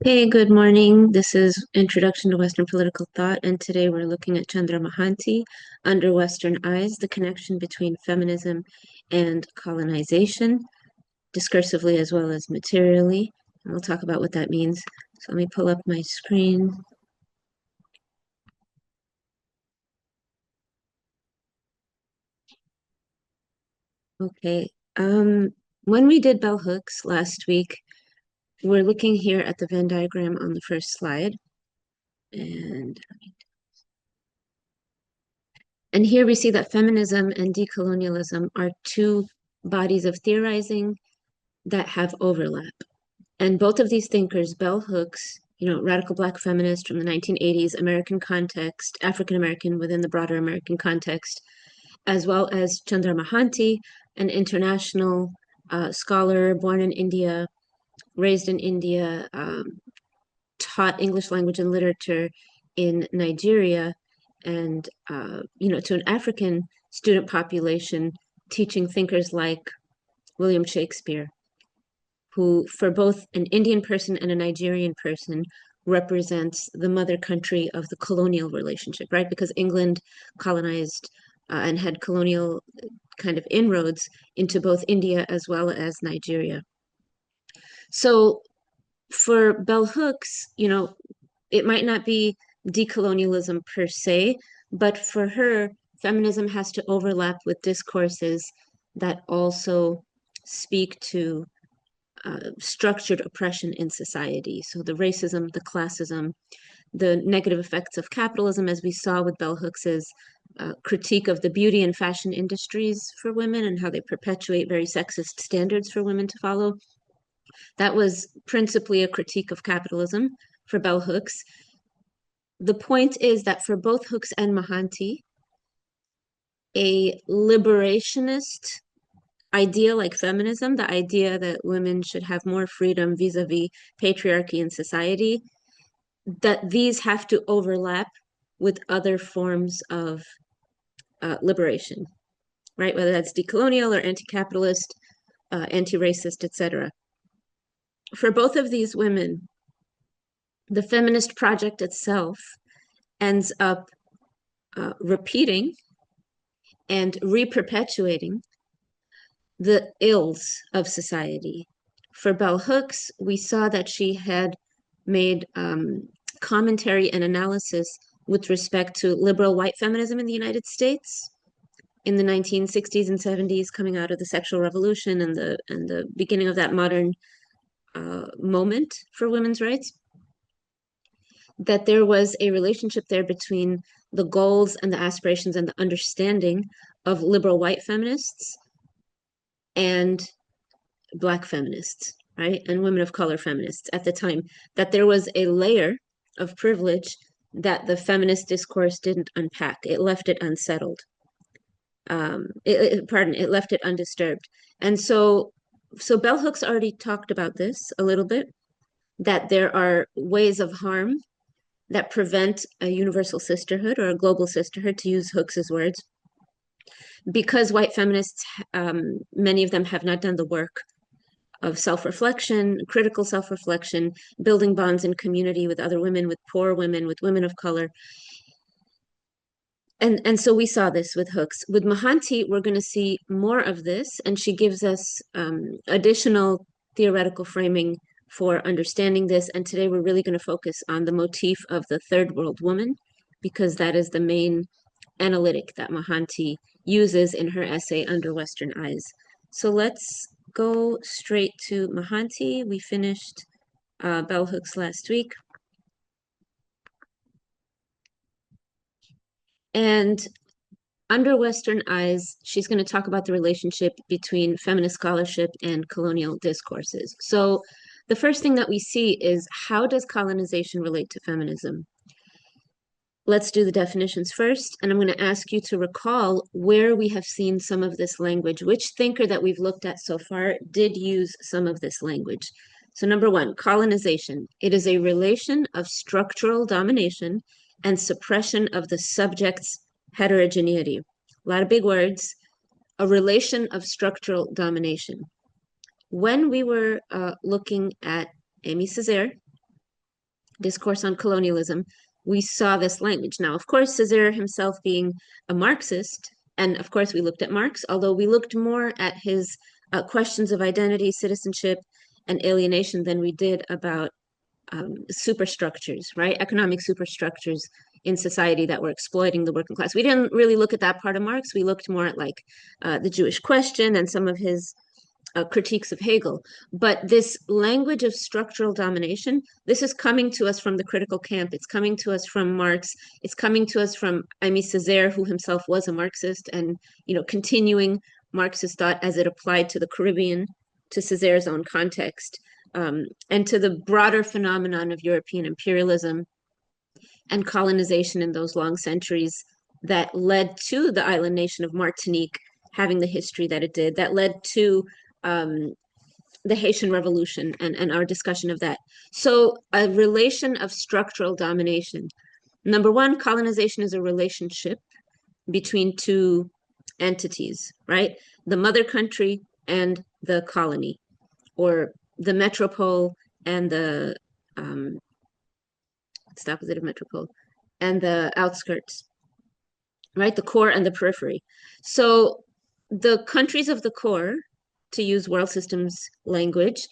Hey, good morning. This is Introduction to Western Political Thought, and today we're looking at Chandra Mohanty, Under Western Eyes, the connection between feminism and colonization, discursively as well as materially. And we'll talk about what that means. So let me pull up my screen. Okay. When we did bell hooks last week, we're looking here at the Venn diagram on the first slide. And here we see that feminism and decolonialism are two bodies of theorizing that have overlap. And both of these thinkers, bell hooks, radical Black feminist from the 1980s, American context, African American within the broader American context, as well as Chandra Mohanty, an international scholar born in India, raised in India, taught English language and literature in Nigeria, and to an African student population, teaching thinkers like William Shakespeare, who, for both an Indian person and a Nigerian person, represents the mother country of the colonial relationship, right? Because England colonized and had colonial kind of inroads into both India as well as Nigeria. So for bell hooks, it might not be decolonialism per se, but for her, feminism has to overlap with discourses that also speak to structured oppression in society. So the racism, the classism, the negative effects of capitalism, as we saw with bell hooks's critique of the beauty and fashion industries for women and how they perpetuate very sexist standards for women to follow. That was principally a critique of capitalism for bell hooks. The point is that for both Hooks and Mohanty, a liberationist idea like feminism, the idea that women should have more freedom vis-a-vis patriarchy in society, that these have to overlap with other forms of liberation, right? Whether that's decolonial or anti-capitalist, anti-racist, etc. For both of these women, the feminist project itself ends up repeating and re-perpetuating the ills of society. For bell hooks, we saw that she had made commentary and analysis with respect to liberal white feminism in the United States in the 1960s and 70s, coming out of the sexual revolution and the beginning of that modern moment for women's rights, that there was a relationship there between the goals and the aspirations and the understanding of liberal white feminists and Black feminists, right? And women of color feminists at the time, that there was a layer of privilege that the feminist discourse didn't unpack. It left it unsettled. It left it undisturbed. And so bell hooks already talked about this a little bit, that there are ways of harm that prevent a universal sisterhood or a global sisterhood, to use Hooks's words, because white feminists, many of them have not done the work of self-reflection, critical self-reflection, building bonds in community with other women, with poor women, with women of color. And so we saw this with Hooks. With Mohanty, we're going to see more of this, and she gives us additional theoretical framing for understanding this. And today we're really going to focus on the motif of the third world woman, because that is the main analytic that Mohanty uses in her essay Under Western Eyes. So let's go straight to Mohanty. We finished bell hooks last week. And Under Western Eyes, she's going to talk about the relationship between feminist scholarship and colonial discourses. So the first thing that we see is, how does colonization relate to feminism? Let's do the definitions first, and I'm going to ask you to recall where we have seen some of this language. Which thinker that we've looked at so far did use some of this language? So number one, colonization. It is a relation of structural domination and suppression of the subject's heterogeneity. A lot of big words. A relation of structural domination. When we were looking at Amy Césaire, Discourse on Colonialism, we saw this language. Now, of course, Césaire himself being a Marxist, and of course, we looked at Marx, although we looked more at his questions of identity, citizenship, and alienation than we did about superstructures, right? Economic superstructures in society that were exploiting the working class. We didn't really look at that part of Marx. We looked more at like the Jewish question and some of his critiques of Hegel. But this language of structural domination, this is coming to us from the critical camp. It's coming to us from Marx. It's coming to us from Aimé Césaire, who himself was a Marxist, and continuing Marxist thought as it applied to the Caribbean, to Césaire's own context, and to the broader phenomenon of European imperialism and colonization in those long centuries that led to the island nation of Martinique having the history that it did, that led to the Haitian Revolution and our discussion of that. So a relation of structural domination. Number one, colonization is a relationship between two entities, right? The mother country and the colony, or the metropole and the it's the opposite of metropole, and the outskirts, right? The core and the periphery. So the countries of the core, to use world systems language,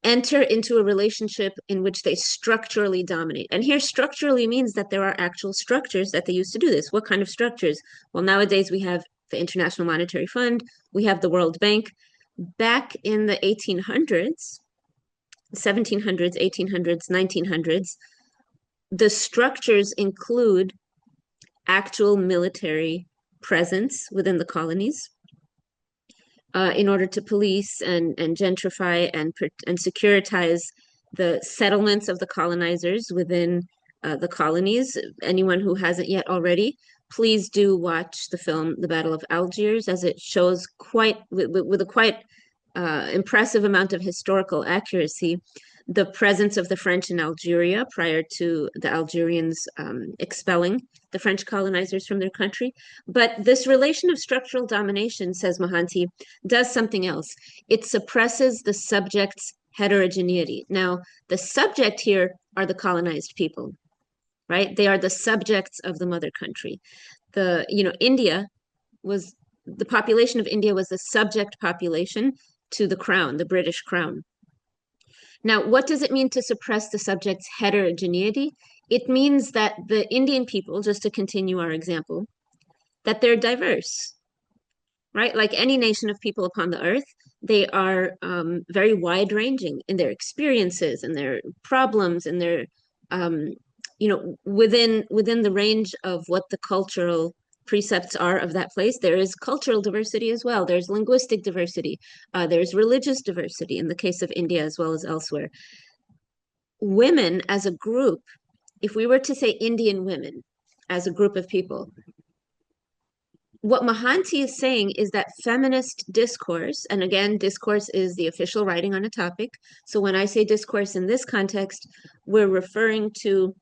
enter into a relationship in which they structurally dominate. And here, structurally means that there are actual structures that they use to do this. What kind of structures? Well, nowadays we have the International Monetary Fund, we have the World Bank. Back in the 1800s, 1700s, 1800s, 1900s, the structures include actual military presence within the colonies in order to police and gentrify and securitize the settlements of the colonizers within the colonies. Anyone who hasn't yet already, please do watch the film The Battle of Algiers, as it shows with a quite impressive amount of historical accuracy the presence of the French in Algeria prior to the Algerians expelling the French colonizers from their country. But this relation of structural domination, says Mohanty, does something else. It suppresses the subject's heterogeneity. Now, the subject here are the colonized people, right? They are the subjects of the mother country. India was, the population of India was the subject population to the crown, the British crown. Now, what does it mean to suppress the subject's heterogeneity? It means that the Indian people, just to continue our example, that they're diverse, right? Like any nation of people upon the earth, they are very wide-ranging in their experiences and their problems and their, within the range of what the cultural precepts are of that place. There is cultural diversity as well. There's linguistic diversity. There's religious diversity in the case of India as well as elsewhere. Women as a group, if we were to say Indian women as a group of people, what Mohanty is saying is that feminist discourse, and again, discourse is the official writing on a topic. So when I say discourse in this context, we're referring to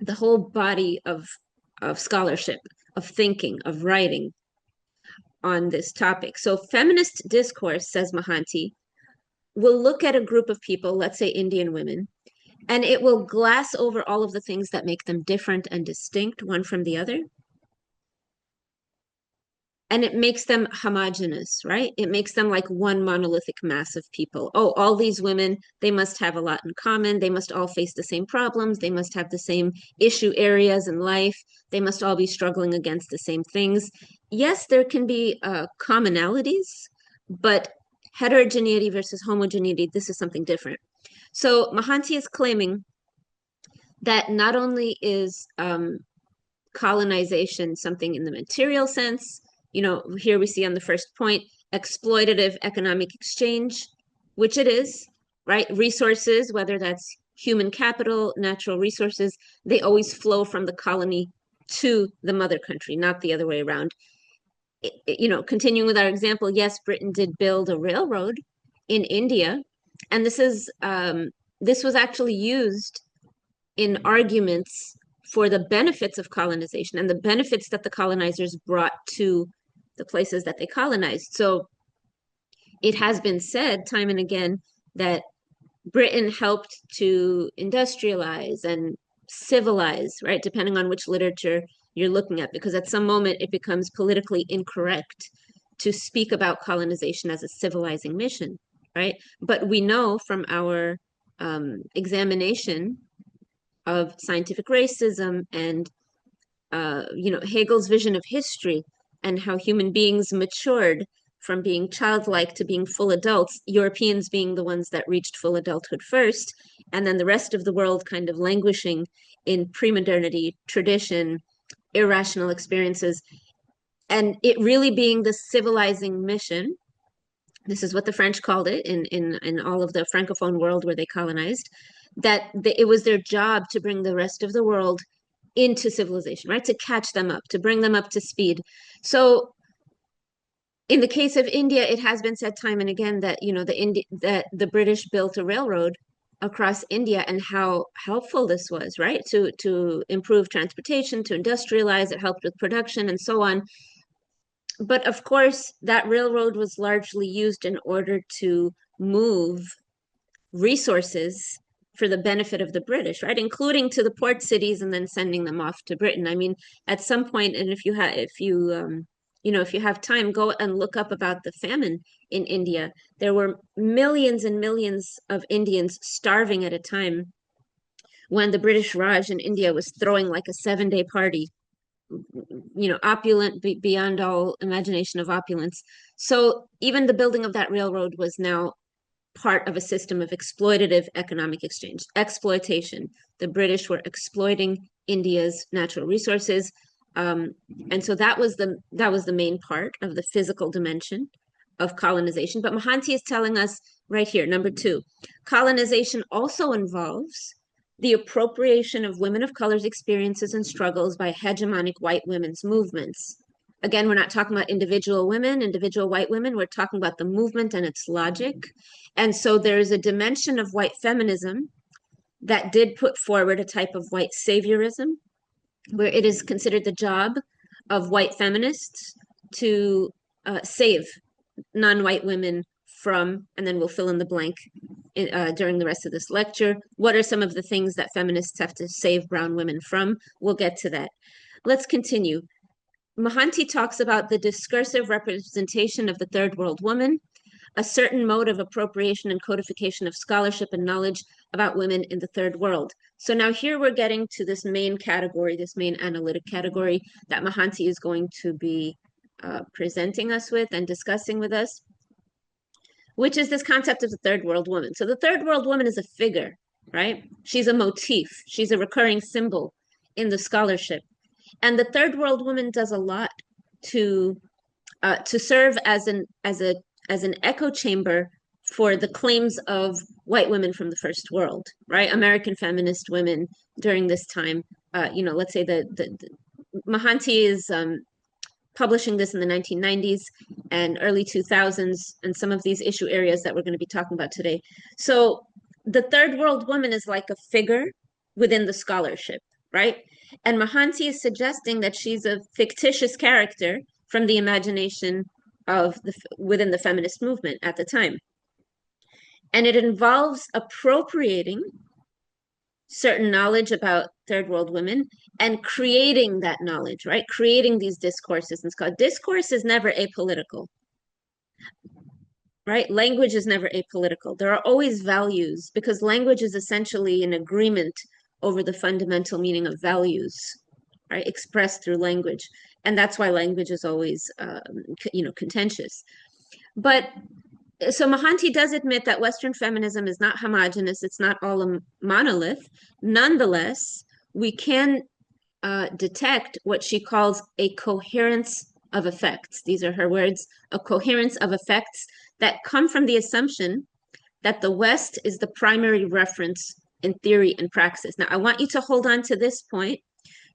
the whole body of scholarship, of thinking, of writing on this topic. So feminist discourse, says Mohanty, will look at a group of people, let's say Indian women, and it will glass over all of the things that make them different and distinct one from the other. And it makes them homogenous, right? It makes them like one monolithic mass of people. Oh, all these women, they must have a lot in common. They must all face the same problems. They must have the same issue areas in life. They must all be struggling against the same things. Yes, there can be commonalities, but heterogeneity versus homogeneity, this is something different. So Mohanty is claiming that not only is colonization something in the material sense, here we see on the first point, exploitative economic exchange, which it is, right? Resources, whether that's human capital, natural resources, they always flow from the colony to the mother country, not the other way around. Continuing with our example, yes, Britain did build a railroad in India, and this was actually used in arguments for the benefits of colonization and the benefits that the colonizers brought to the places that they colonized. So it has been said time and again that Britain helped to industrialize and civilize, right? Depending on which literature you're looking at, because at some moment it becomes politically incorrect to speak about colonization as a civilizing mission, right? But we know from our examination of scientific racism and Hegel's vision of history and how human beings matured from being childlike to being full adults, Europeans being the ones that reached full adulthood first, and then the rest of the world kind of languishing in pre-modernity, tradition, irrational experiences, and it really being the civilizing mission. This is what the French called it in all of the Francophone world where they colonized, that it was their job to bring the rest of the world into civilization, right? To catch them up, to bring them up to speed. So in the case of India, it has been said time and again that, that the British built a railroad across India and how helpful this was, right? To improve transportation, to industrialize, it helped with production and so on. But of course, that railroad was largely used in order to move resources for the benefit of the British, right? Including to the port cities and then sending them off to Britain. I mean, at some point, and if you have time, go and look up about the famine in India. There were millions and millions of Indians starving at a time when the British Raj in India was throwing like a 7-day party, opulent beyond all imagination of opulence. So even the building of that railroad was now part of a system of exploitative economic exchange, exploitation. The British were exploiting India's natural resources, and so that was the main part of the physical dimension of colonization. But Mohanty is telling us right here, number 2, colonization also involves the appropriation of women of color's experiences and struggles by hegemonic white women's movements. Again, we're not talking about individual women, individual white women. We're talking about the movement and its logic. And so there is a dimension of white feminism that did put forward a type of white saviorism, where it is considered the job of white feminists to save non-white women from, and then we'll fill in the blank during the rest of this lecture. What are some of the things that feminists have to save brown women from? We'll get to that. Let's continue. Mohanty talks about the discursive representation of the third world woman, a certain mode of appropriation and codification of scholarship and knowledge about women in the third world. So now here we're getting to this main category, this main analytic category that Mohanty is going to be presenting us with and discussing with us, which is this concept of the third world woman. So the third world woman is a figure, right? She's a motif. She's a recurring symbol in the scholarship. And the third world woman does a lot to serve as an echo chamber for the claims of white women from the first world, right? American feminist women during this time. Let's say the Mohanty is publishing this in the 1990s and early 2000s, and some of these issue areas that we're going to be talking about today. So the third world woman is like a figure within the scholarship, right? And Mohanty is suggesting that she's a fictitious character from the imagination of within the feminist movement at the time. And it involves appropriating certain knowledge about third world women and creating that knowledge, right? Creating these discourses. And it's called discourse is never apolitical, right? Language is never apolitical. There are always values because language is essentially an agreement over the fundamental meaning of values, right? Expressed through language. And that's why language is always, contentious. But so Mohanty does admit that Western feminism is not homogenous. It's not all a monolith. Nonetheless, we can detect what she calls a coherence of effects. These are her words, a coherence of effects that come from the assumption that the West is the primary reference in theory and praxis. Now, I want you to hold on to this point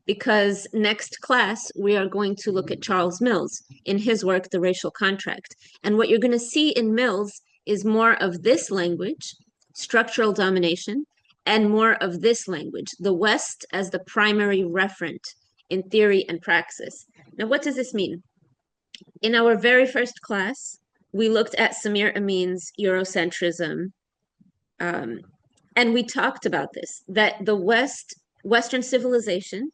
because next class, we are going to look at Charles Mills in his work, The Racial Contract. And what you're going to see in Mills is more of this language, structural domination, and more of this language, the West as the primary referent in theory and praxis. Now, what does this mean? In our very first class, we looked at Samir Amin's Eurocentrism And we talked about this, that the Western civilization,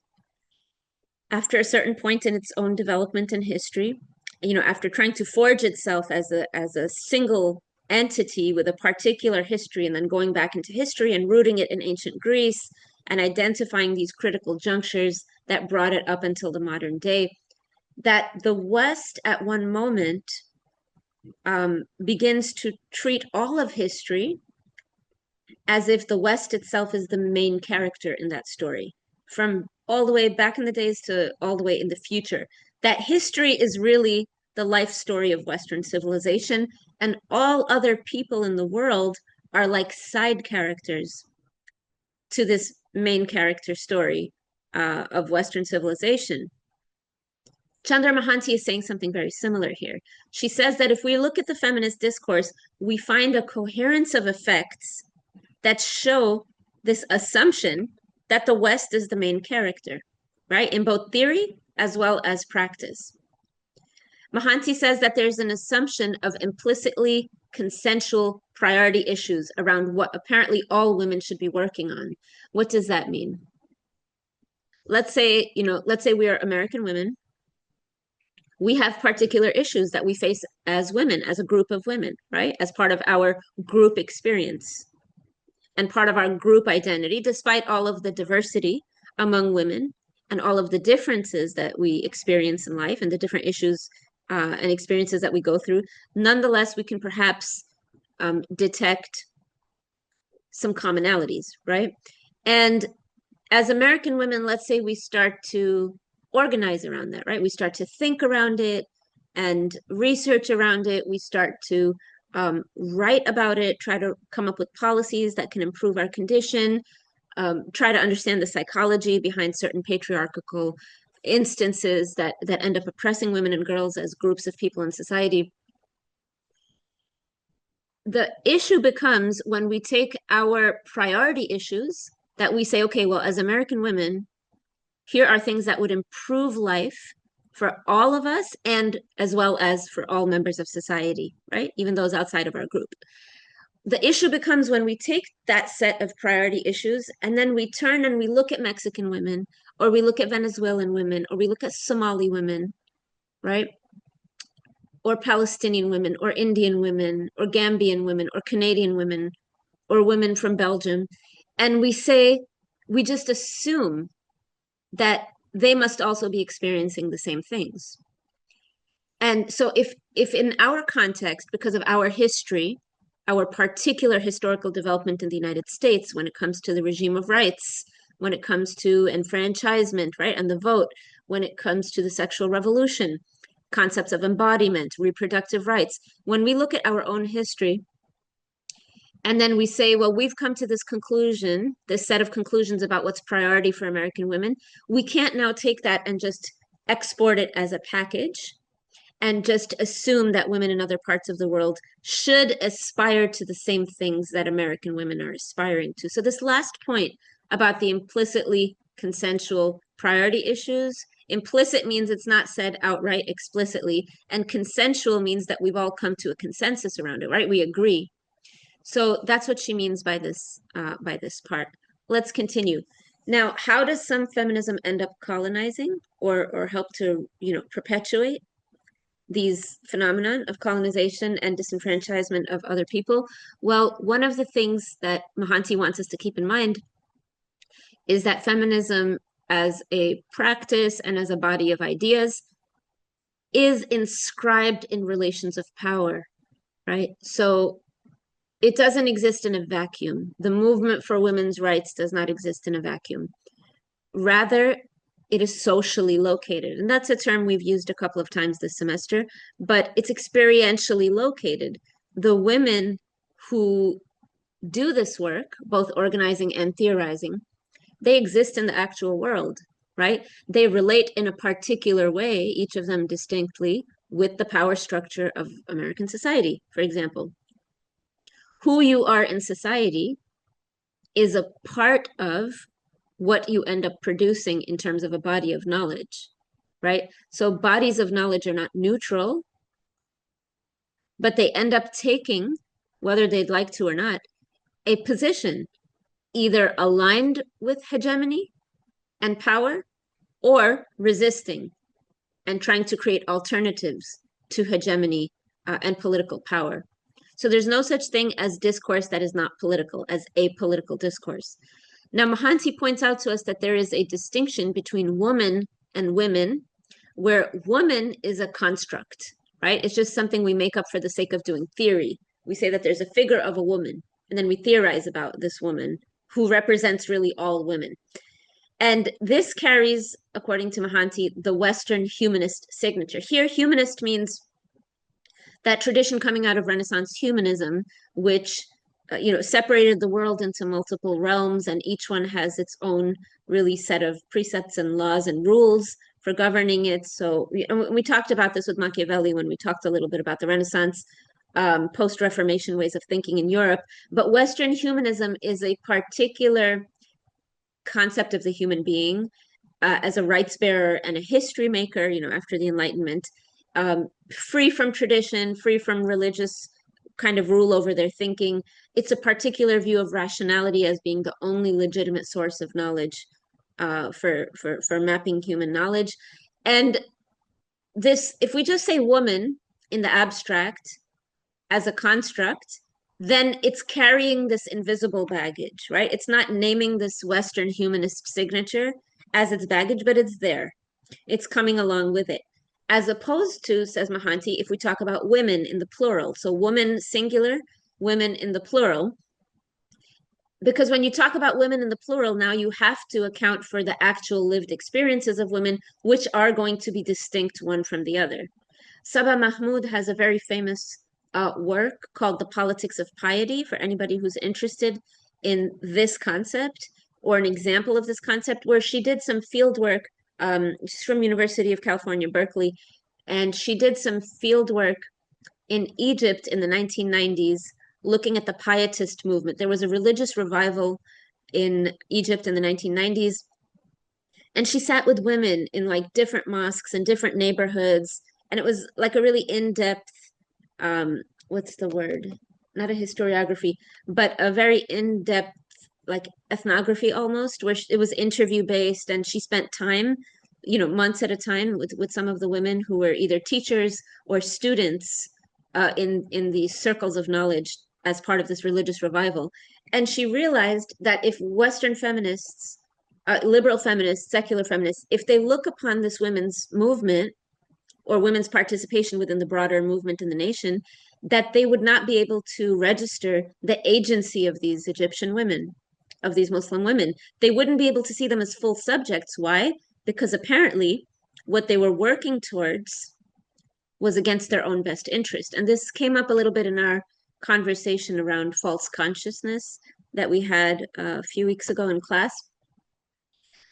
after a certain point in its own development and history, after trying to forge itself as a single entity with a particular history, and then going back into history and rooting it in ancient Greece and identifying these critical junctures that brought it up until the modern day, that the West at one moment begins to treat all of history as if the West itself is the main character in that story, from all the way back in the days to all the way in the future. That history is really the life story of Western civilization, and all other people in the world are like side characters to this main character story of Western civilization. Chandra Mohanty is saying something very similar here. She says that if we look at the feminist discourse, we find a coherence of effects that show this assumption that the West is the main character, right? In both theory as well as practice. Mohanty says that there's an assumption of implicitly consensual priority issues around what apparently all women should be working on. What does that mean? Let's say we are American women. We have particular issues that we face as women, as a group of women, right? As part of our group experience and part of our group identity, despite all of the diversity among women and all of the differences that we experience in life and the different issues and experiences that we go through. Nonetheless, we can perhaps detect some commonalities, right? And as American women, let's say we start to organize around that, right? We start to think around it and research around it. We start to write about it, try to come up with policies that can improve our condition, try to understand the psychology behind certain patriarchal instances that end up oppressing women and girls as groups of people in society. The issue becomes when we take our priority issues that we say, okay, well, as American women, here are things that would improve life for all of us and as well as for all members of society, right? Even those outside of our group. The issue becomes when we take that set of priority issues and then we turn and we look at Mexican women, or we look at Venezuelan women, or we look at Somali women, right? Or Palestinian women, or Indian women, or Gambian women, or Canadian women, or women from Belgium. And we just assume that they must also be experiencing the same things. And so if in our context, because of our history, our particular historical development in the United States when it comes to the regime of rights, when it comes to enfranchisement, right, and the vote, when it comes to the sexual revolution, concepts of embodiment, reproductive rights, when we look at our own history, and then we say, well, we've come to this conclusion, this set of conclusions about what's priority for American women, we can't now take that and just export it as a package and just assume that women in other parts of the world should aspire to the same things that American women are aspiring to. So this last point about the implicitly consensual priority issues, implicit means it's not said outright explicitly, and consensual means that we've all come to a consensus around it, right? We agree. So that's what she means by this part. Let's continue. Now, how does some feminism end up colonizing or help to, perpetuate these phenomenon of colonization and disenfranchisement of other people? Well, one of the things that Mohanty wants us to keep in mind is that feminism as a practice and as a body of ideas is inscribed in relations of power, right? So it doesn't exist in a vacuum. The movement for women's rights does not exist in a vacuum. Rather, it is socially located. And that's a term we've used a couple of times this semester, but it's experientially located. The women who do this work, both organizing and theorizing, they exist in the actual world, right? They relate in a particular way, each of them distinctly, with the power structure of American society, for example. Who you are in society is a part of what you end up producing in terms of a body of knowledge, right? So bodies of knowledge are not neutral, but they end up taking, whether they'd like to or not, a position either aligned with hegemony and power or resisting and trying to create alternatives to hegemony and political power. So there's no such thing as discourse that is not political, as apolitical discourse. Now, Mohanty points out to us that there is a distinction between woman and women, where woman is a construct, right? It's just something we make up for the sake of doing theory. We say that there's a figure of a woman, and then we theorize about this woman who represents really all women. And this carries, according to Mohanty, the Western humanist signature. Here, humanist means that tradition coming out of Renaissance humanism, which separated the world into multiple realms, and each one has its own really set of precepts and laws and rules for governing it. So we talked about this with Machiavelli when we talked a little bit about the Renaissance, post-Reformation ways of thinking in Europe. But Western humanism is a particular concept of the human being as a rights bearer and a history maker, after the Enlightenment, free from tradition, free from religious kind of rule over their thinking. It's a particular view of rationality as being the only legitimate source of knowledge for mapping human knowledge. And this, if we just say woman in the abstract as a construct, then it's carrying this invisible baggage, right? It's not naming this Western humanist signature as its baggage, but it's there. It's coming along with it. As opposed to, says Mohanty, if we talk about women in the plural, so woman singular, women in the plural, because when you talk about women in the plural, now you have to account for the actual lived experiences of women, which are going to be distinct one from the other. Sabah Mahmood has a very famous work called The Politics of Piety for anybody who's interested in this concept or an example of this concept, where she did some field work. She's from University of California, Berkeley, and she did some field work in Egypt in the 1990s, looking at the Pietist movement. There was a religious revival in Egypt in the 1990s, and she sat with women in like different mosques and different neighborhoods, and it was like a really in-depth, what's the word? Not a historiography, but a very in-depth like ethnography almost, where it was interview based, and she spent time, months at a time with some of the women who were either teachers or students in these circles of knowledge as part of this religious revival. And she realized that if Western feminists, liberal feminists, secular feminists, if they look upon this women's movement or women's participation within the broader movement in the nation, that they would not be able to register the agency of these Egyptian women, of these Muslim women. They wouldn't be able to see them as full subjects. Why? Because apparently what they were working towards was against their own best interest. And this came up a little bit in our conversation around false consciousness that we had a few weeks ago in class.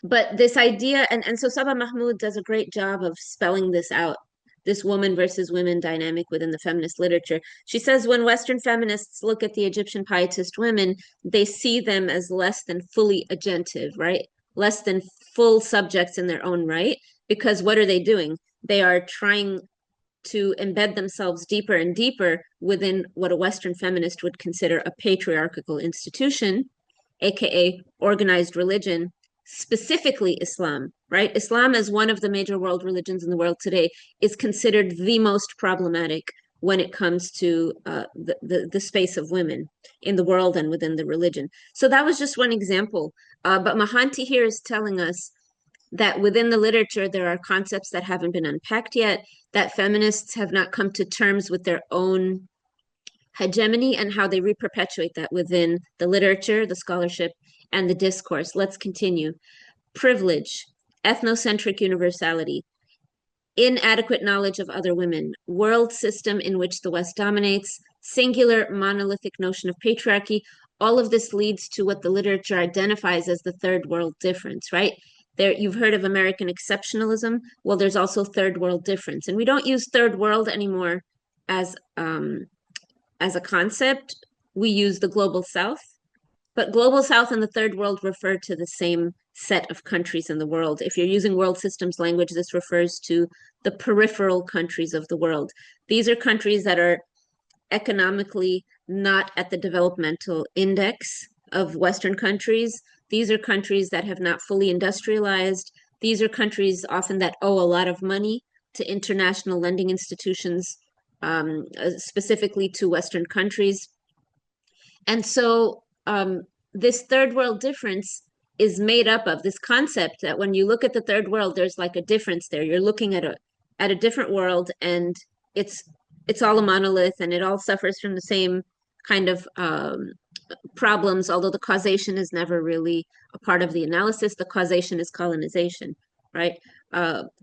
But this idea, and so Sabah Mahmood does a great job of spelling this out, this woman versus women dynamic within the feminist literature. She says when Western feminists look at the Egyptian pietist women, they see them as less than fully agentive, right? Less than full subjects in their own right. Because what are they doing? They are trying to embed themselves deeper and deeper within what a Western feminist would consider a patriarchal institution, aka organized religion, specifically Islam, right? Islam, as one of the major world religions in the world today, is considered the most problematic when it comes to the space of women in the world and within the religion. So that was just one example. But Mohanty here is telling us that within the literature, there are concepts that haven't been unpacked yet, that feminists have not come to terms with their own hegemony and how they reperpetuate that within the literature, the scholarship, and the discourse. Let's continue. Privilege, ethnocentric universality, inadequate knowledge of other women, world system in which the West dominates, singular monolithic notion of patriarchy. All of this leads to what the literature identifies as the third world difference, right? There, you've heard of American exceptionalism. Well, there's also third world difference. And we don't use third world anymore as a concept. We use the global south. But global south and the third world refer to the same set of countries in the world. If you're using world systems language, this refers to the peripheral countries of the world. These are countries that are economically not at the developmental index of Western countries. These are countries that have not fully industrialized. These are countries often that owe a lot of money to international lending institutions, specifically to Western countries. And so this third world difference is made up of this concept that when you look at the third world, there's like a difference there. You're looking at a different world, and it's it's all a monolith, and it all suffers from the same kind of problems, although the causation is never really a part of the analysis. The causation is colonization, right?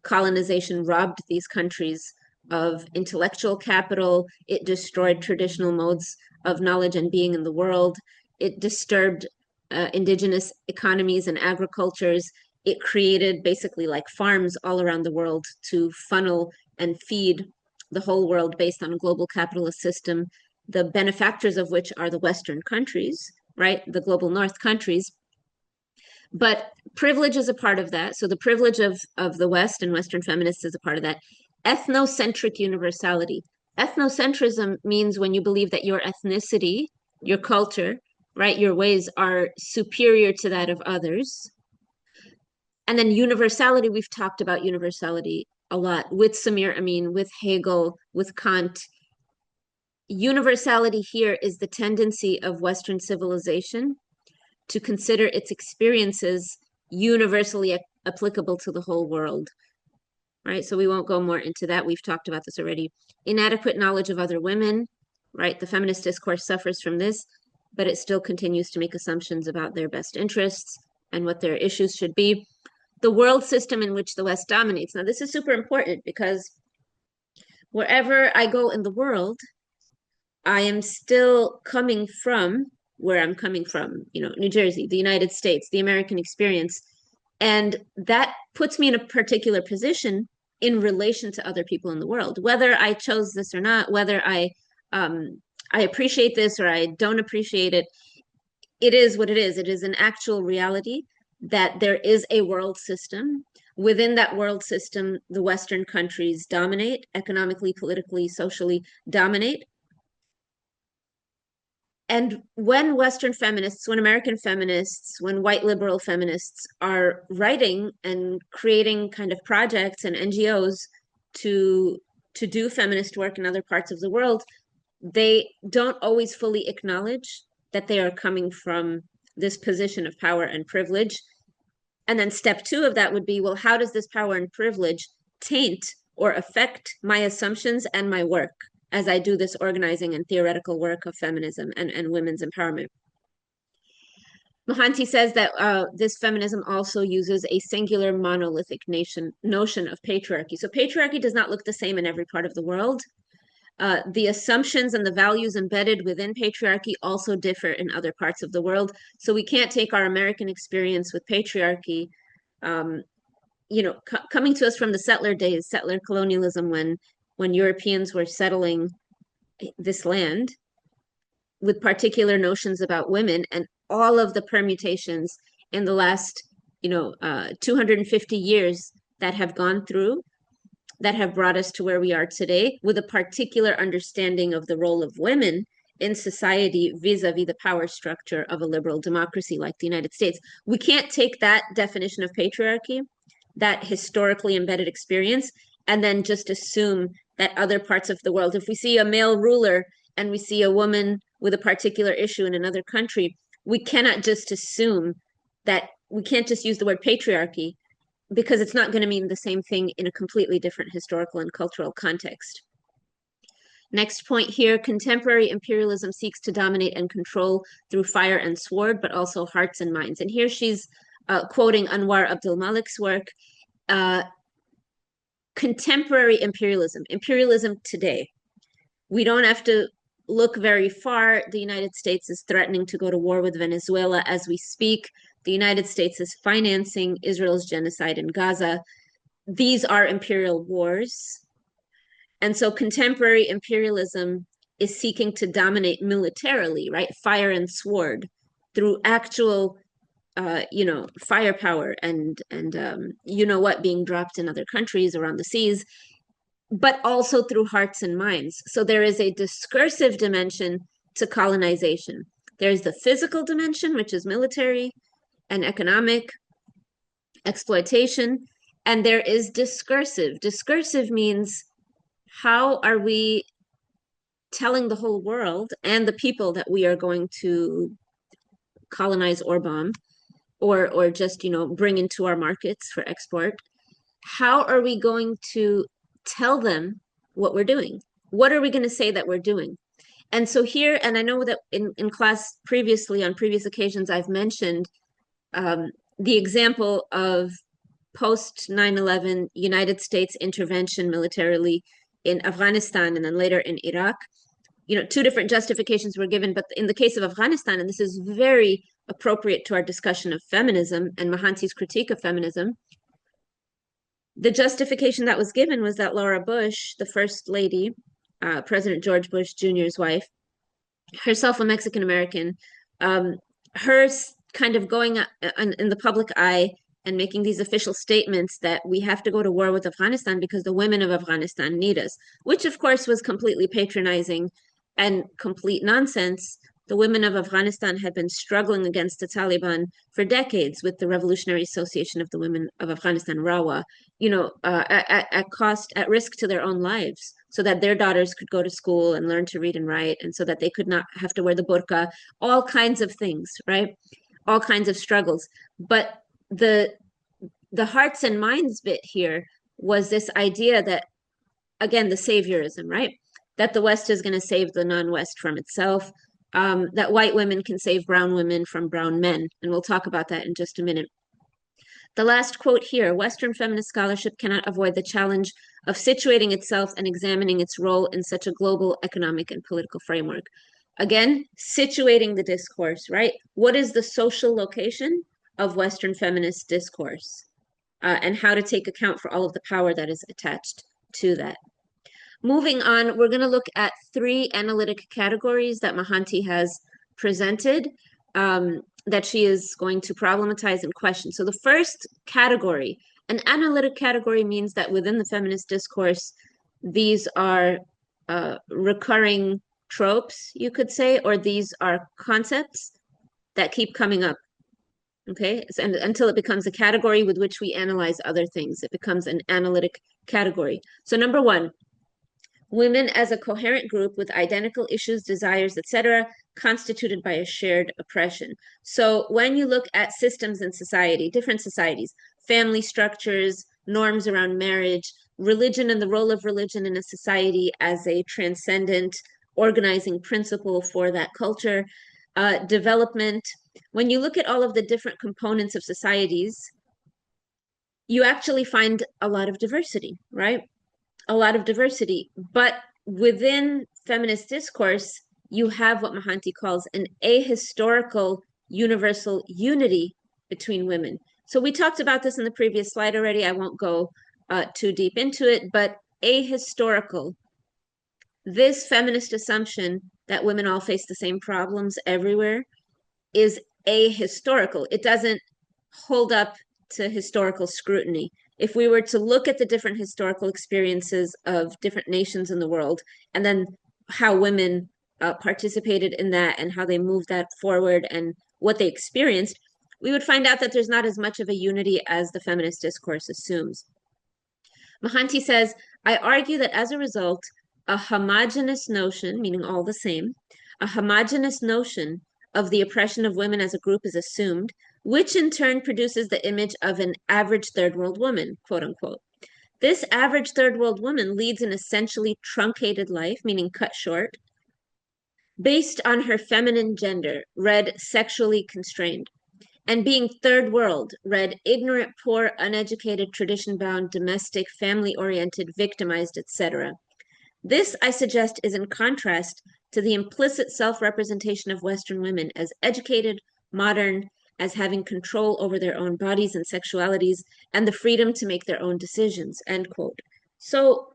Colonization robbed these countries of intellectual capital. It destroyed traditional modes of knowledge and being in the world. It disturbed indigenous economies and agricultures. It created basically like farms all around the world to funnel and feed the whole world based on a global capitalist system, the benefactors of which are the Western countries, right? The global North countries. But privilege is a part of that. So the privilege of the West and Western feminists is a part of that. Ethnocentric universality. Ethnocentrism means when you believe that your ethnicity, your culture, right, your ways are superior to that of others. And then universality, we've talked about universality a lot with Samir Amin, with Hegel, with Kant. Universality here is the tendency of Western civilization to consider its experiences universally applicable to the whole world, right? So we won't go more into that. We've talked about this already. Inadequate knowledge of other women, right? The feminist discourse suffers from this, but it still continues to make assumptions about their best interests and what their issues should be. The world system in which the West dominates. Now, this is super important because wherever I go in the world, I am still coming from where I'm coming from, New Jersey, the United States, the American experience. And that puts me in a particular position in relation to other people in the world, whether I chose this or not, whether I appreciate this or I don't appreciate it. It is what it is. It is an actual reality that there is a world system. Within that world system, the Western countries dominate, economically, politically, socially dominate. And when Western feminists, when American feminists, when white liberal feminists are writing and creating kind of projects and NGOs to do feminist work in other parts of the world, they don't always fully acknowledge that they are coming from this position of power and privilege. And then step two of that would be, well, how does this power and privilege taint or affect my assumptions and my work as I do this organizing and theoretical work of feminism and women's empowerment? Mohanty says that this feminism also uses a singular monolithic notion of patriarchy. So patriarchy does not look the same in every part of the world. The assumptions and the values embedded within patriarchy also differ in other parts of the world. So we can't take our American experience with patriarchy, coming to us from the settler days, settler colonialism, when Europeans were settling this land with particular notions about women, and all of the permutations in the last 250 years that have gone through, that have brought us to where we are today, with a particular understanding of the role of women in society vis-a-vis the power structure of a liberal democracy like the United States. We can't take that definition of patriarchy, that historically embedded experience, and then just assume that other parts of the world, if we see a male ruler and we see a woman with a particular issue in another country, we cannot just assume that, we can't just use the word patriarchy, because it's not going to mean the same thing in a completely different historical and cultural context. Next point here, contemporary imperialism seeks to dominate and control through fire and sword, but also hearts and minds. And here she's quoting Anwar Abdul Malik's work. Contemporary imperialism today. We don't have to look very far. The United States is threatening to go to war with Venezuela as we speak. The United States is financing Israel's genocide in Gaza. These are imperial wars. And so contemporary imperialism is seeking to dominate militarily, right? Fire and sword, through actual, firepower and what being dropped in other countries around the seas. but also through hearts and minds. So there is a discursive dimension to colonization. There's the physical dimension, which is military and economic exploitation, and there is discursive. Discursive means how are we telling the whole world and the people that we are going to colonize or bomb or just, bring into our markets for export? How are we going to tell them what we're doing? What are we going to say that we're doing? And so here, and I know that in class previously, on previous occasions, I've mentioned the example of post 9/11 United States intervention militarily in Afghanistan and then later in Iraq. Two different justifications were given, but in the case of Afghanistan, and this is very appropriate to our discussion of feminism and Mohanty's critique of feminism, the justification that was given was that Laura Bush, the first lady, President George Bush Jr.'s wife, herself a Mexican American, her kind of going in the public eye and making these official statements that we have to go to war with Afghanistan because the women of Afghanistan need us, which of course was completely patronizing and complete nonsense. The women of Afghanistan had been struggling against the Taliban for decades with the Revolutionary Association of the Women of Afghanistan, RAWA, at risk to their own lives, so that their daughters could go to school and learn to read and write, and so that they could not have to wear the burqa, all kinds of things, right? All kinds of struggles. But the hearts and minds bit here was this idea that, again, the saviorism, right? That the West is going to save the non-West from itself, that white women can save brown women from brown men. And we'll talk about that in just a minute. The last quote here, Western feminist scholarship cannot avoid the challenge of situating itself and examining its role in such a global economic and political framework. Again, situating the discourse, right? What is the social location of Western feminist discourse? And how to take account for all of the power that is attached to that. Moving on, we're going to look at 3 analytic categories that Mohanty has presented, that she is going to problematize and question. So the first category, an analytic category, means that within the feminist discourse, these are recurring tropes, you could say, or these are concepts that keep coming up. Okay, and until it becomes a category with which we analyze other things, it becomes an analytic category. So number 1, women as a coherent group with identical issues, desires, etc., constituted by a shared oppression. So when you look at systems in society, different societies, family structures, norms around marriage, religion and the role of religion in a society as a transcendent organizing principle for that culture, development, when you look at all of the different components of societies, you actually find a lot of diversity, right? A lot of diversity. But within feminist discourse, you have what Mohanty calls an ahistorical universal unity between women. So we talked about this in the previous slide already. I won't go too deep into it, but ahistorical. This feminist assumption that women all face the same problems everywhere is ahistorical. It doesn't hold up to historical scrutiny. If we were to look at the different historical experiences of different nations in the world, and then how women participated in that and how they moved that forward and what they experienced, we would find out that there's not as much of a unity as the feminist discourse assumes. Mohanty says, I argue that as a result, a homogenous notion, meaning all the same, a homogenous notion of the oppression of women as a group is assumed, which in turn produces the image of an average third world woman, quote unquote. This average third world woman leads an essentially truncated life, meaning cut short, based on her feminine gender, read sexually constrained, and being third world, read ignorant, poor, uneducated, tradition-bound, domestic, family-oriented, victimized, etc. This, I suggest, is in contrast to the implicit self-representation of Western women as educated, modern, as having control over their own bodies and sexualities, and the freedom to make their own decisions, end quote. So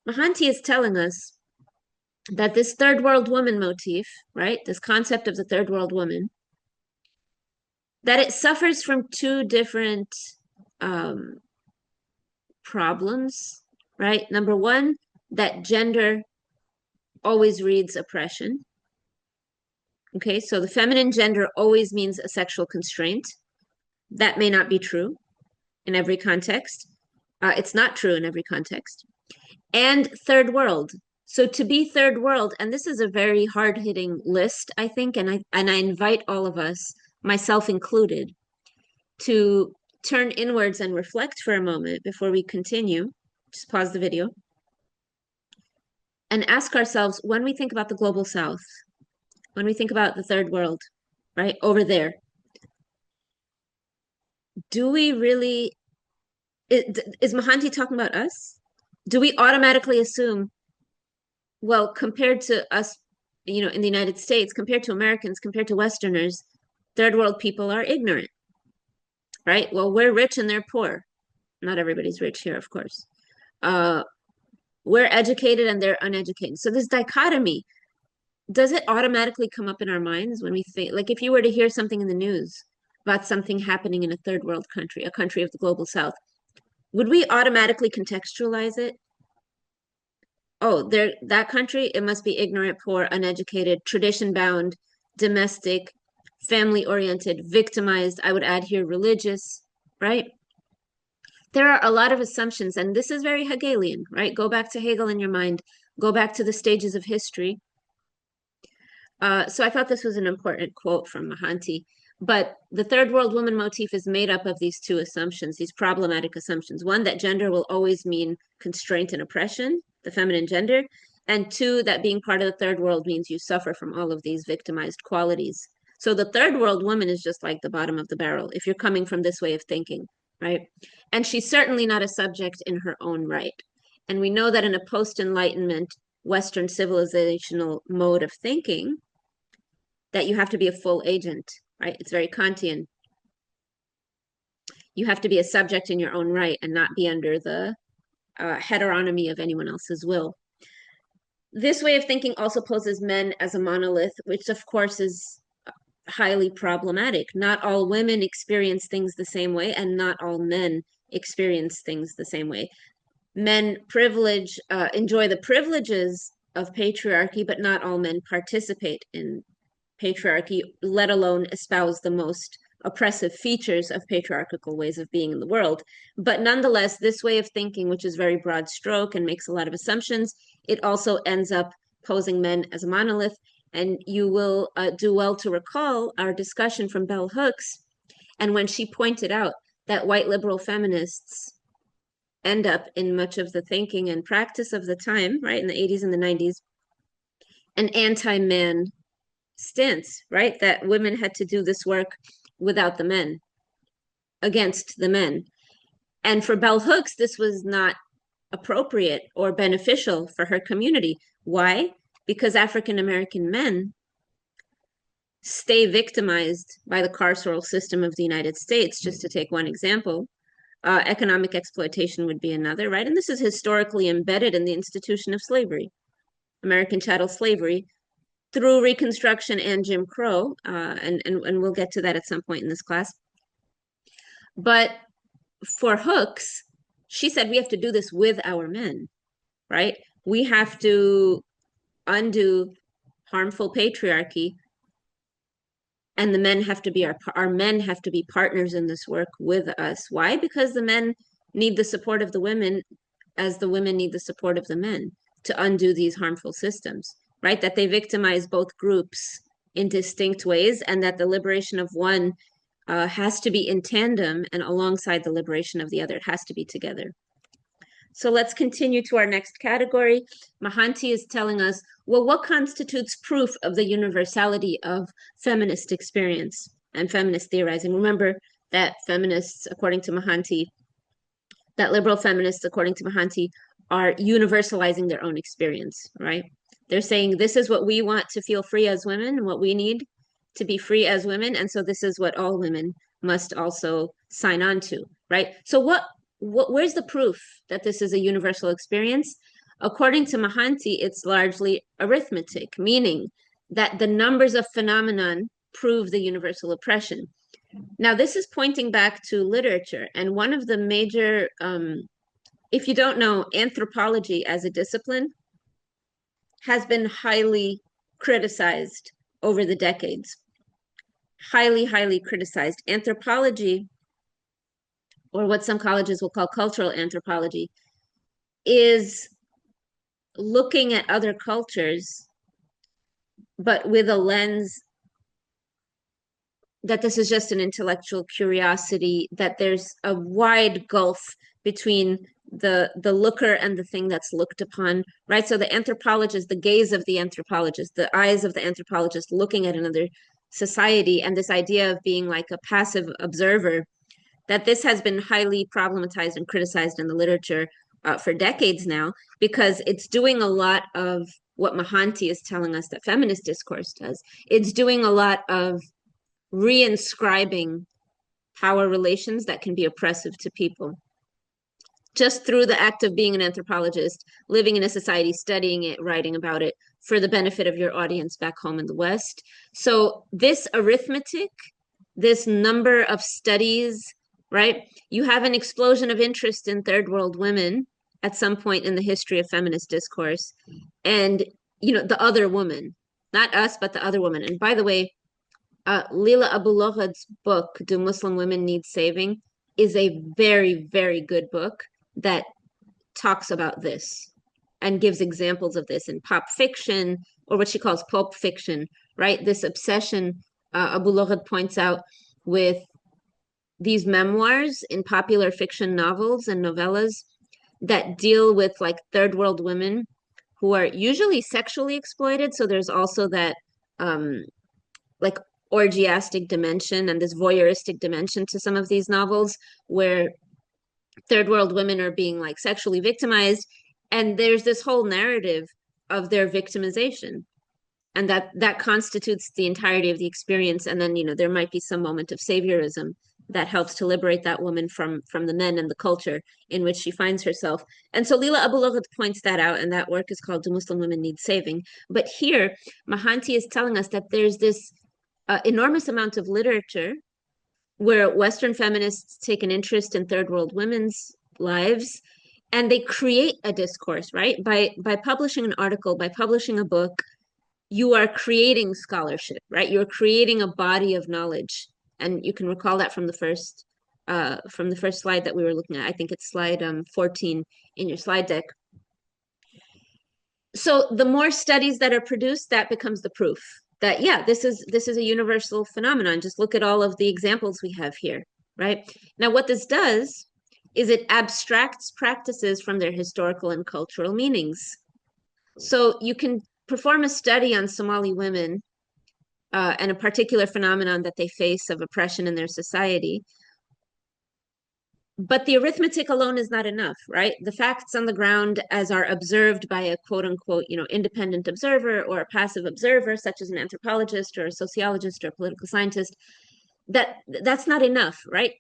Mohanty is telling us that this third world woman motif, right, this concept of the third world woman, that it suffers from 2 different problems right? Number one, that gender always reads oppression. Okay, so the feminine gender always means a sexual constraint. That may not be true in every context. It's not true in every context. And third world. So to be third world, and this is a very hard-hitting list, I think, and I invite all of us, myself included, to turn inwards and reflect for a moment before we continue. Just pause the video and ask ourselves, when we think about the global south, when we think about the third world, right, over there, do we really, is Mohanty talking about us? Do we automatically assume, well, compared to us, in the United States, compared to Americans, compared to Westerners, third world people are ignorant, right? Well, we're rich and they're poor. Not everybody's rich here, of course. Uh, we're educated and they're uneducated. So this dichotomy, does it automatically come up in our minds when we think, like if you were to hear something in the news about something happening in a third world country, a country of the global south, would we automatically contextualize it? Oh, that country, it must be ignorant, poor, uneducated, tradition bound, domestic, family oriented, victimized. I would add here religious, right? There are a lot of assumptions, and this is very Hegelian, right? Go back to Hegel in your mind, go back to the stages of history. So I thought this was an important quote from Mohanty. But the third world woman motif is made up of these two assumptions, these problematic assumptions. One, that gender will always mean constraint and oppression, the feminine gender. And two, that being part of the third world means you suffer from all of these victimized qualities. So the third world woman is just like the bottom of the barrel if you're coming from this way of thinking, right? And she's certainly not a subject in her own right. And we know that in a post-Enlightenment Western civilizational mode of thinking, that you have to be a full agent, right? It's very Kantian. You have to be a subject in your own right and not be under the heteronomy of anyone else's will. This way of thinking also poses men as a monolith, which of course is highly problematic. Not all women experience things the same way, and not all men experience things the same way. Men enjoy the privileges of patriarchy, but not all men participate in patriarchy, let alone espouse the most oppressive features of patriarchal ways of being in the world. But nonetheless, this way of thinking, which is very broad stroke and makes a lot of assumptions, it also ends up posing men as a monolith. And you will do well to recall our discussion from Bell Hooks, and when she pointed out that white liberal feminists end up in much of the thinking and practice of the time, right, in the 80s and the 90s, an anti-man stance, right? That women had to do this work without the men, against the men. And for Bell Hooks, this was not appropriate or beneficial for her community. Why? Because African American men stay victimized by the carceral system of the United States, just to take one example. Economic exploitation would be another, right? And this is historically embedded in the institution of slavery, American chattel slavery, through Reconstruction and Jim Crow, and we'll get to that at some point in this class. But for Hooks, she said we have to do this with our men, right? We have to undo harmful patriarchy, and the men have to be our men have to be partners in this work with us. Why? Because the men need the support of the women as the women need the support of the men to undo these harmful systems, right? That they victimize both groups in distinct ways, and that the liberation of one has to be in tandem and alongside the liberation of the other. It has to be together. So let's continue to our next category. Mohanty is telling us, well, what constitutes proof of the universality of feminist experience and feminist theorizing? Remember that feminists, according to Mohanty, that liberal feminists, according to Mohanty, are universalizing their own experience, right? They're saying this is what we want to feel free as women, what we need to be free as women, and so this is what all women must also sign on to, right? So where's the proof that this is a universal experience? According to Mohanty, it's largely arithmetic, meaning that the numbers of phenomenon prove the universal oppression. Now, this is pointing back to literature, and one of the major if you don't know, anthropology as a discipline has been highly criticized over the decades. Highly, highly criticized. Anthropology, or what some colleges will call cultural anthropology, is looking at other cultures, but with a lens that this is just an intellectual curiosity, that there's a wide gulf between the looker and the thing that's looked upon, right? So the anthropologist, the gaze of the anthropologist, the eyes of the anthropologist looking at another society, and this idea of being like a passive observer, that this has been highly problematized and criticized in the literature for decades now, because it's doing a lot of what Mohanty is telling us that feminist discourse does. It's doing a lot of reinscribing power relations that can be oppressive to people just through the act of being an anthropologist, living in a society, studying it, writing about it for the benefit of your audience back home in the West. So this arithmetic, this number of studies, right? You have an explosion of interest in third world women at some point in the history of feminist discourse. And, the other woman, not us, but the other woman. And by the way, Leila Abu-Lughad's book, Do Muslim Women Need Saving, is a very, very good book that talks about this and gives examples of this in pop fiction, or what she calls pulp fiction, right? This obsession, Abu-Lughad points out, with these memoirs in popular fiction novels and novellas that deal with like third world women who are usually sexually exploited. So there's also that like orgiastic dimension and this voyeuristic dimension to some of these novels where third world women are being like sexually victimized, and there's this whole narrative of their victimization, and that constitutes the entirety of the experience. And then there might be some moment of saviorism that helps to liberate that woman from the men and the culture in which she finds herself. And so Leila Abu-Lughad points that out, and that work is called Do Muslim Women Need Saving? But here Mohanty is telling us that there's this enormous amount of literature where Western feminists take an interest in third world women's lives, and they create a discourse, right? By publishing an article, by publishing a book, you are creating scholarship, right? You're creating a body of knowledge. And you can recall that from the first slide that we were looking at. I think it's slide 14 in your slide deck. So the more studies that are produced, that becomes the proof that, yeah, this is a universal phenomenon. Just look at all of the examples we have here, right? Now, what this does is it abstracts practices from their historical and cultural meanings. So you can perform a study on Somali women and a particular phenomenon that they face of oppression in their society. But the arithmetic alone is not enough, right? The facts on the ground, as are observed by a quote unquote, independent observer or a passive observer, such as an anthropologist or a sociologist or a political scientist, that's not enough, right?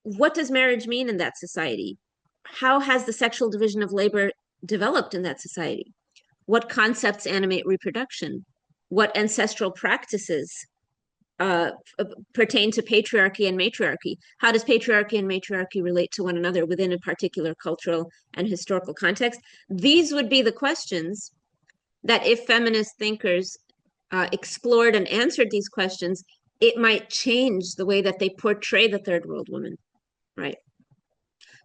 What does marriage mean in that society? How has the sexual division of labor developed in that society? What concepts animate reproduction? What ancestral practices uh, pertain to patriarchy and matriarchy? How does patriarchy and matriarchy relate to one another within a particular cultural and historical context? These would be the questions that, if feminist thinkers explored and answered these questions, it might change the way that they portray the third world woman, right?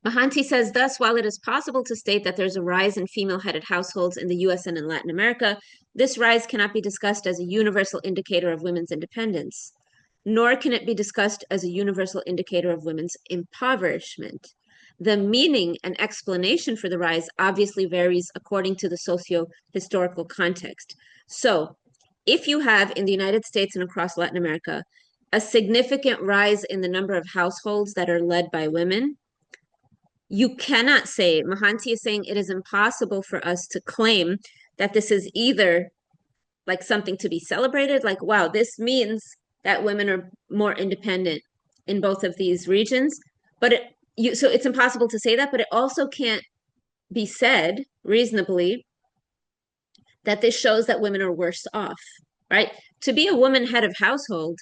Mohanty says, thus, while it is possible to state that there's a rise in female-headed households in the US and in Latin America, this rise cannot be discussed as a universal indicator of women's independence, nor can it be discussed as a universal indicator of women's impoverishment. The meaning and explanation for the rise obviously varies according to the socio-historical context. So, if you have in the United States and across Latin America a significant rise in the number of households that are led by women, you cannot say, Mohanty is saying, it is impossible for us to claim that this is either like something to be celebrated, like, wow, this means that women are more independent in both of these regions. But so it's impossible to say that, but it also can't be said reasonably that this shows that women are worse off, right? To be a woman head of household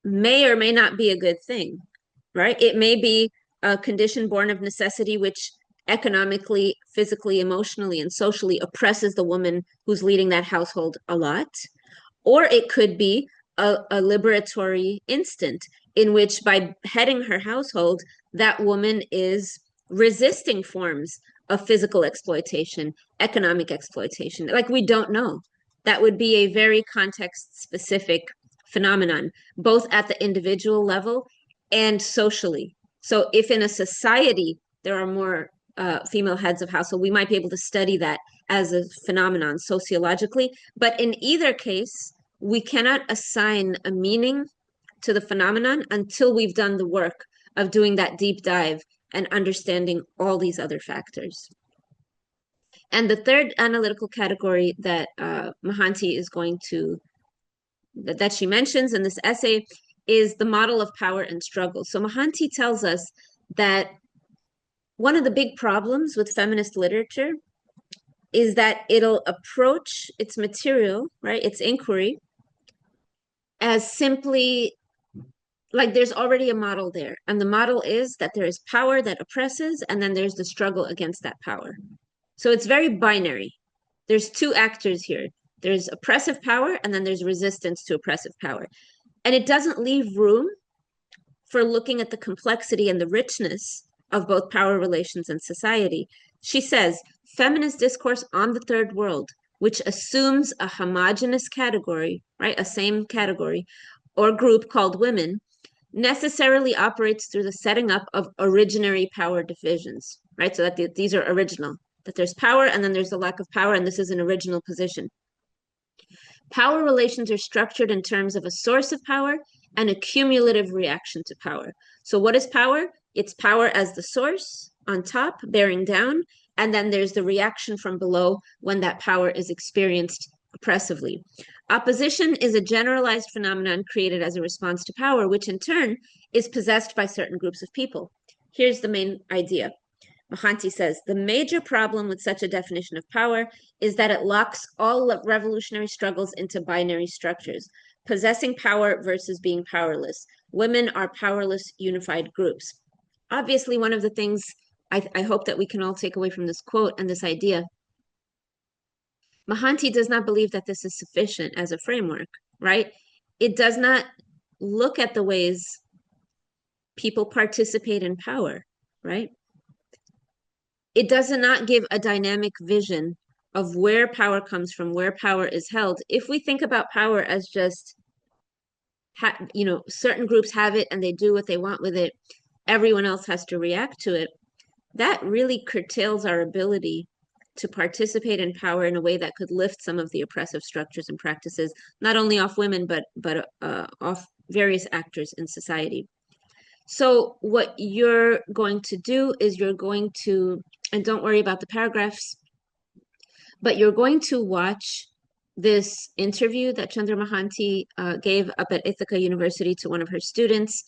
may or may not be a good thing, right? It may be a condition born of necessity, which economically, physically, emotionally, and socially oppresses the woman who's leading that household a lot. Or it could be a liberatory instant in which, by heading her household, that woman is resisting forms of physical exploitation, economic exploitation. Like, we don't know. That would be a very context specific phenomenon, both at the individual level and socially. So if in a society there are more female heads of household, we might be able to study that as a phenomenon sociologically. But in either case, we cannot assign a meaning to the phenomenon until we've done the work of doing that deep dive and understanding all these other factors. And the third analytical category that Mohanty is going to, that she mentions in this essay, is the model of power and struggle. So Mohanty tells us that one of the big problems with feminist literature is that it'll approach its material, right, its inquiry, as simply like there's already a model there. And the model is that there is power that oppresses, and then there's the struggle against that power. So it's very binary. There's two actors here. There's oppressive power, and then there's resistance to oppressive power. And it doesn't leave room for looking at the complexity and the richness of both power relations and society. She says, feminist discourse on the third world, which assumes a homogenous category, right, a same category or group called women, necessarily operates through the setting up of originary power divisions, right? So that these are original, that there's power and then there's a lack of power, and this is an original position. Power relations are structured in terms of a source of power and a cumulative reaction to power. So what is power? It's power as the source on top, bearing down, and then there's the reaction from below when that power is experienced oppressively. Opposition is a generalized phenomenon created as a response to power, which in turn is possessed by certain groups of people. Here's the main idea. Mohanty says, the major problem with such a definition of power is that it locks all revolutionary struggles into binary structures, possessing power versus being powerless. Women are powerless, unified groups. Obviously, one of the things I hope that we can all take away from this quote and this idea, Mohanty does not believe that this is sufficient as a framework, right? It does not look at the ways people participate in power, right? It does not give a dynamic vision of where power comes from, where power is held. If we think about power as just, certain groups have it and they do what they want with it, everyone else has to react to it, that really curtails our ability to participate in power in a way that could lift some of the oppressive structures and practices, not only off women, but off various actors in society. So what you're going to do is you're going to, and don't worry about the paragraphs, but you're going to watch this interview that Chandra Mohanty gave up at Ithaca University to one of her students.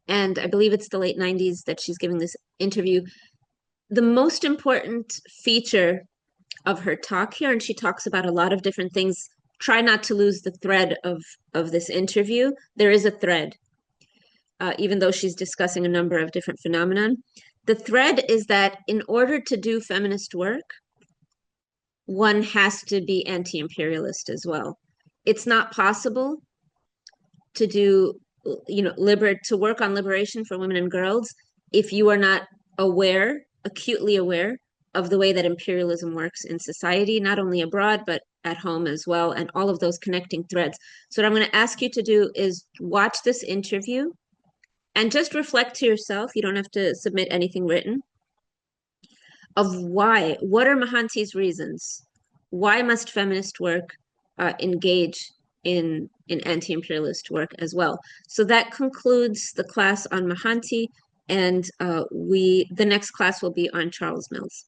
And I believe it's the late 90s that she's giving this interview. The most important feature of her talk here, and she talks about a lot of different things. Try not to lose the thread of this interview. There is a thread. Even though she's discussing a number of different phenomenon. The thread is that in order to do feminist work, one has to be anti-imperialist as well. It's not possible to do, to work on liberation for women and girls if you are not aware, acutely aware, of the way that imperialism works in society, not only abroad, but at home as well, and all of those connecting threads. So what I'm going to ask you to do is watch this interview and just reflect to yourself, you don't have to submit anything written, of why, what are Mohanty's reasons? Why must feminist work engage in anti-imperialist work as well? So that concludes the class on Mohanty, and the next class will be on Charles Mills.